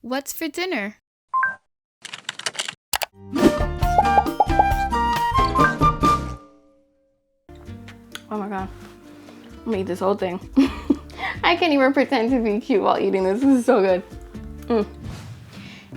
What's for dinner? Oh my god, I'm gonna eat this whole thing. I can't even pretend to be cute while eating this. This is so good.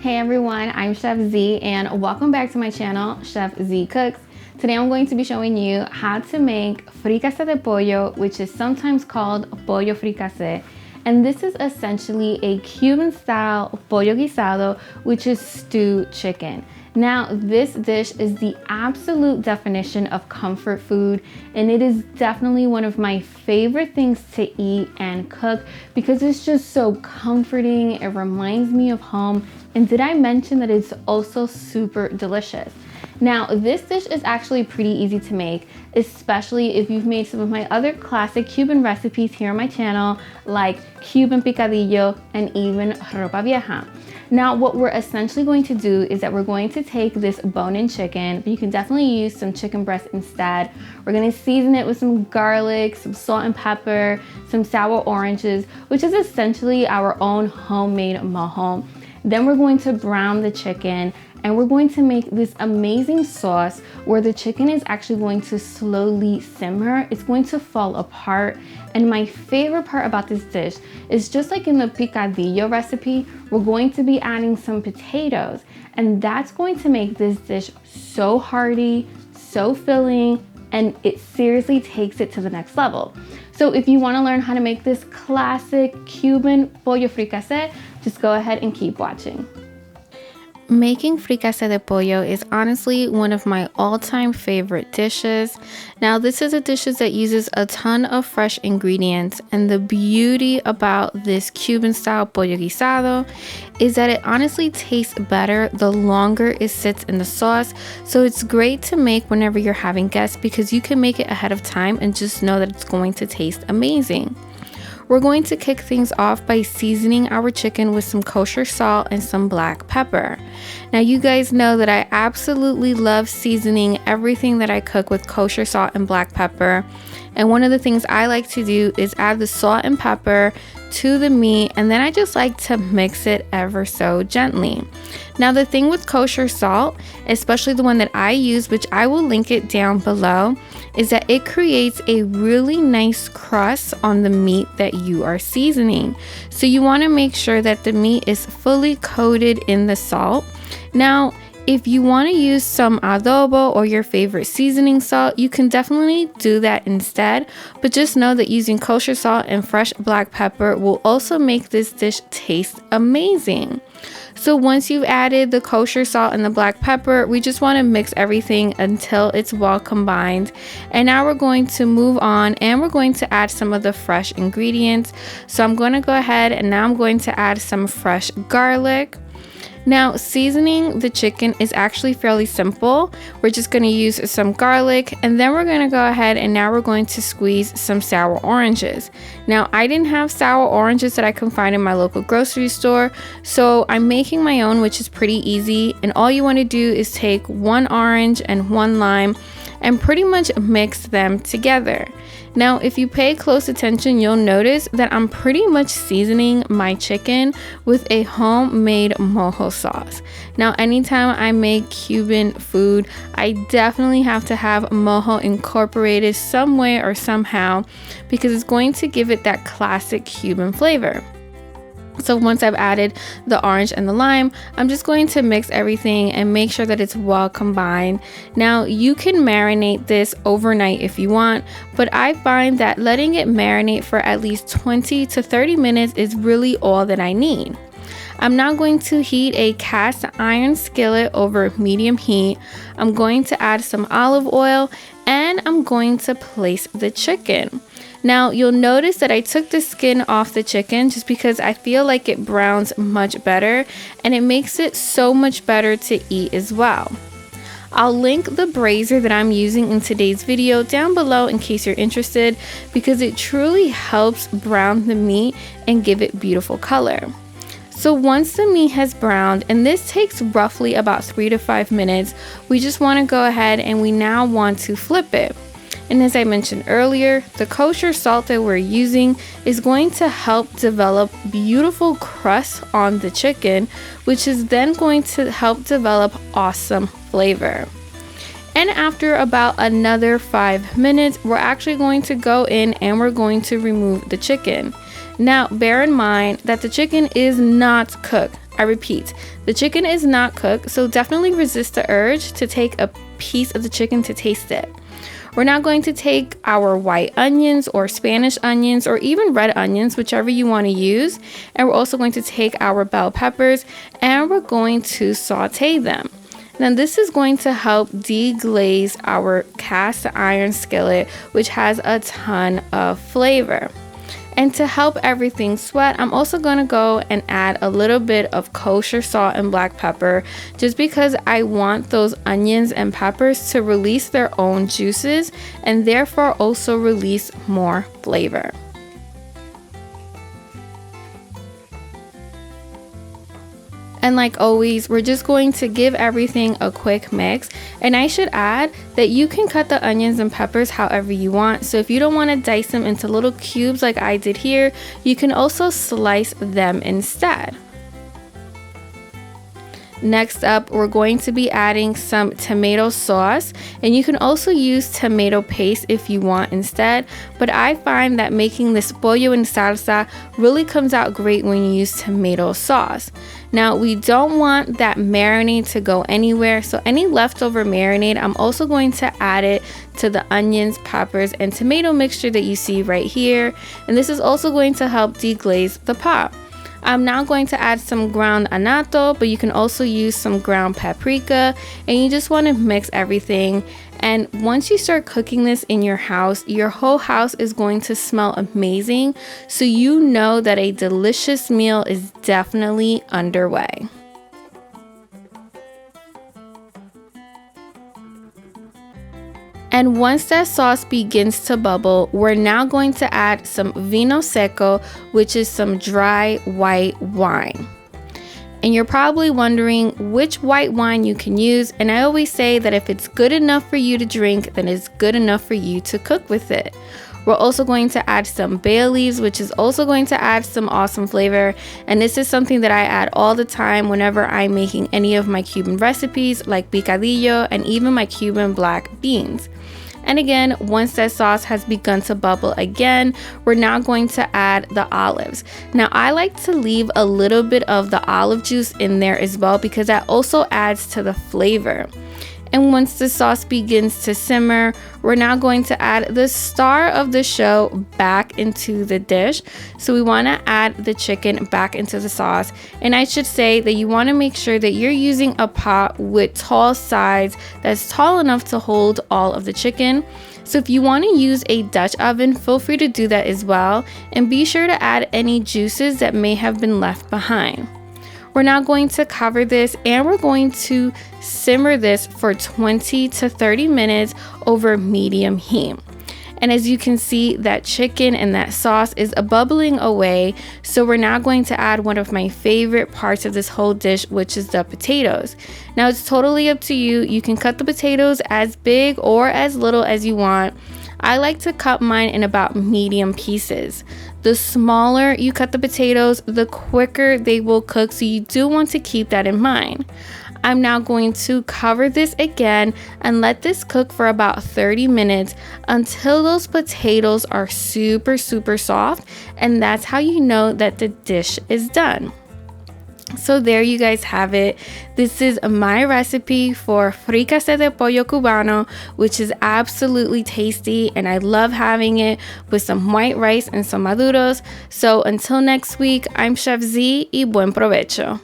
Hey everyone, I'm Chef Z and welcome back to my channel, Chef Z Cooks. Today I'm going to be showing you how to make Fricase de Pollo, which is sometimes called Pollo Fricase. And this is essentially a Cuban style Pollo Guisado, which is stewed chicken. Now, this dish is the absolute definition of comfort food, and it is definitely one of my favorite things to eat and cook because it's just so comforting. It reminds me of home. And did I mention that it's also super delicious? Now, this dish is actually pretty easy to make, especially if you've made some of my other classic Cuban recipes here on my channel, like Cuban picadillo and even ropa vieja. Now, what we're essentially going to do is that we're going to take this bone-in chicken, but you can definitely use some chicken breast instead. We're gonna season it with some garlic, some salt and pepper, some sour oranges, which is essentially our own homemade mojo. Then we're going to brown the chicken and we're going to make this amazing sauce where the chicken is actually going to slowly simmer. It's going to fall apart. And my favorite part about this dish is just like in the picadillo recipe, we're going to be adding some potatoes. And that's going to make this dish so hearty, so filling, and it seriously takes it to the next level. So if you want to learn how to make this classic Cuban pollo fricase, just go ahead and keep watching. Making Fricase de Pollo is honestly one of my all-time favorite dishes. Now, this is a dish that uses a ton of fresh ingredients, and the beauty about this Cuban style pollo guisado is that it honestly tastes better the longer it sits in the sauce. So it's great to make whenever you're having guests because you can make it ahead of time and just know that it's going to taste amazing. We're going to kick things off by seasoning our chicken with some kosher salt and some black pepper. Now, you guys know that I absolutely love seasoning everything that I cook with kosher salt and black pepper. And one of the things I like to do is add the salt and pepper to the meat, and then I just like to mix it ever so gently. Now, the thing with kosher salt, especially the one that I use, which I will link it down below, is that it creates a really nice crust on the meat that you are seasoning. So you want to make sure that the meat is fully coated in the salt. Now, if you want to use some adobo or your favorite seasoning salt, you can definitely do that instead. But just know that using kosher salt and fresh black pepper will also make this dish taste amazing. So once you've added the kosher salt and the black pepper, we just want to mix everything until it's well combined. And now we're going to move on and we're going to add some of the fresh ingredients. So I'm going to go ahead and now I'm going to add some fresh garlic. Now, seasoning the chicken is actually fairly simple. We're just going to use some garlic and then we're going to go ahead and now we're going to squeeze some sour oranges. Now, I didn't have sour oranges that I can find in my local grocery store, so I'm making my own, which is pretty easy. And all you want to do is take one orange and one lime and pretty much mix them together. Now, if you pay close attention, you'll notice that I'm pretty much seasoning my chicken with a homemade mojo sauce. Now, anytime I make Cuban food, I definitely have to have mojo incorporated some way or somehow because it's going to give it that classic Cuban flavor. So once I've added the orange and the lime, I'm just going to mix everything and make sure that it's well combined. Now, you can marinate this overnight if you want, but I find that letting it marinate for at least 20 to 30 minutes is really all that I need. I'm now going to heat a cast iron skillet over medium heat. I'm going to add some olive oil and I'm going to place the chicken. Now, you'll notice that I took the skin off the chicken just because I feel like it browns much better and it makes it so much better to eat as well. I'll link the brazier that I'm using in today's video down below in case you're interested because it truly helps brown the meat and give it beautiful color. So once the meat has browned, and this takes roughly about 3 to 5 minutes, we just want to go ahead and we now want to flip it. And as I mentioned earlier, the kosher salt that we're using is going to help develop beautiful crust on the chicken, which is then going to help develop awesome flavor. And after about another 5 minutes, we're actually going to go in and we're going to remove the chicken. Now, bear in mind that the chicken is not cooked. I repeat, the chicken is not cooked, so definitely resist the urge to take a piece of the chicken to taste it. We're now going to take our white onions or Spanish onions or even red onions, whichever you want to use. And we're also going to take our bell peppers and we're going to saute them. Now this is going to help deglaze our cast iron skillet, which has a ton of flavor. And to help everything sweat, I'm also going to go and add a little bit of kosher salt and black pepper, just because I want those onions and peppers to release their own juices and therefore also release more flavor. And like always, we're just going to give everything a quick mix. And I should add that you can cut the onions and peppers however you want. So if you don't want to dice them into little cubes like I did here, you can also slice them instead. Next up, we're going to be adding some tomato sauce, and you can also use tomato paste if you want instead, but I find that making this pollo en salsa really comes out great when you use tomato sauce. Now, we don't want that marinade to go anywhere, so any leftover marinade, I'm also going to add it to the onions, peppers, and tomato mixture that you see right here, and this is also going to help deglaze the pot. I'm now going to add some ground annatto, but you can also use some ground paprika, and you just want to mix everything. And once you start cooking this in your house, your whole house is going to smell amazing, so you know that a delicious meal is definitely underway. And once that sauce begins to bubble, we're now going to add some vino seco, which is some dry white wine. And you're probably wondering which white wine you can use, and I always say that if it's good enough for you to drink, then it's good enough for you to cook with it. We're also going to add some bay leaves, which is also going to add some awesome flavor. And this is something that I add all the time whenever I'm making any of my Cuban recipes like picadillo and even my Cuban black beans. And again, once that sauce has begun to bubble again, we're now going to add the olives. Now, I like to leave a little bit of the olive juice in there as well, because that also adds to the flavor. And once the sauce begins to simmer, we're now going to add the star of the show back into the dish. So we want to add the chicken back into the sauce. And I should say that you want to make sure that you're using a pot with tall sides that's tall enough to hold all of the chicken. So if you want to use a Dutch oven, feel free to do that as well. And be sure to add any juices that may have been left behind. We're now going to cover this and we're going to simmer this for 20 to 30 minutes over medium heat. And as you can see, that chicken and that sauce is bubbling away. So we're now going to add one of my favorite parts of this whole dish, which is the potatoes. Now it's totally up to you. You can cut the potatoes as big or as little as you want. I like to cut mine in about medium pieces. The smaller you cut the potatoes, the quicker they will cook, so you do want to keep that in mind. I'm now going to cover this again and let this cook for about 30 minutes until those potatoes are super soft, and that's how you know that the dish is done. So there you guys have it. This is my recipe for Fricase de Pollo Cubano, which is absolutely tasty, and I love having it with some white rice and some maduros. So until next week, I'm Chef Z y buen provecho.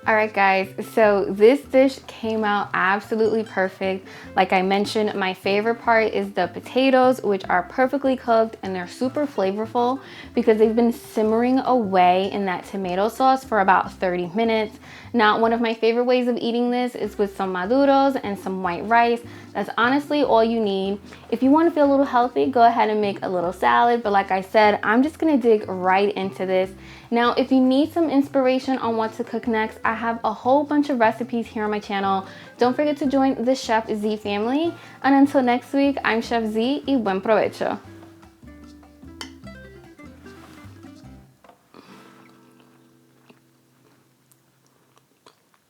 Alright guys, so this dish came out absolutely perfect. Like I mentioned, my favorite part is the potatoes, which are perfectly cooked and they're super flavorful because they've been simmering away in that tomato sauce for about 30 minutes. Now, one of my favorite ways of eating this is with some maduros and some white rice. That's honestly all you need. If you want to feel a little healthy, go ahead and make a little salad. But like I said, I'm just going to dig right into this. Now, if you need some inspiration on what to cook next, I have a whole bunch of recipes here on my channel. Don't forget to join the Chef Z family. And until next week, I'm Chef Z y buen provecho.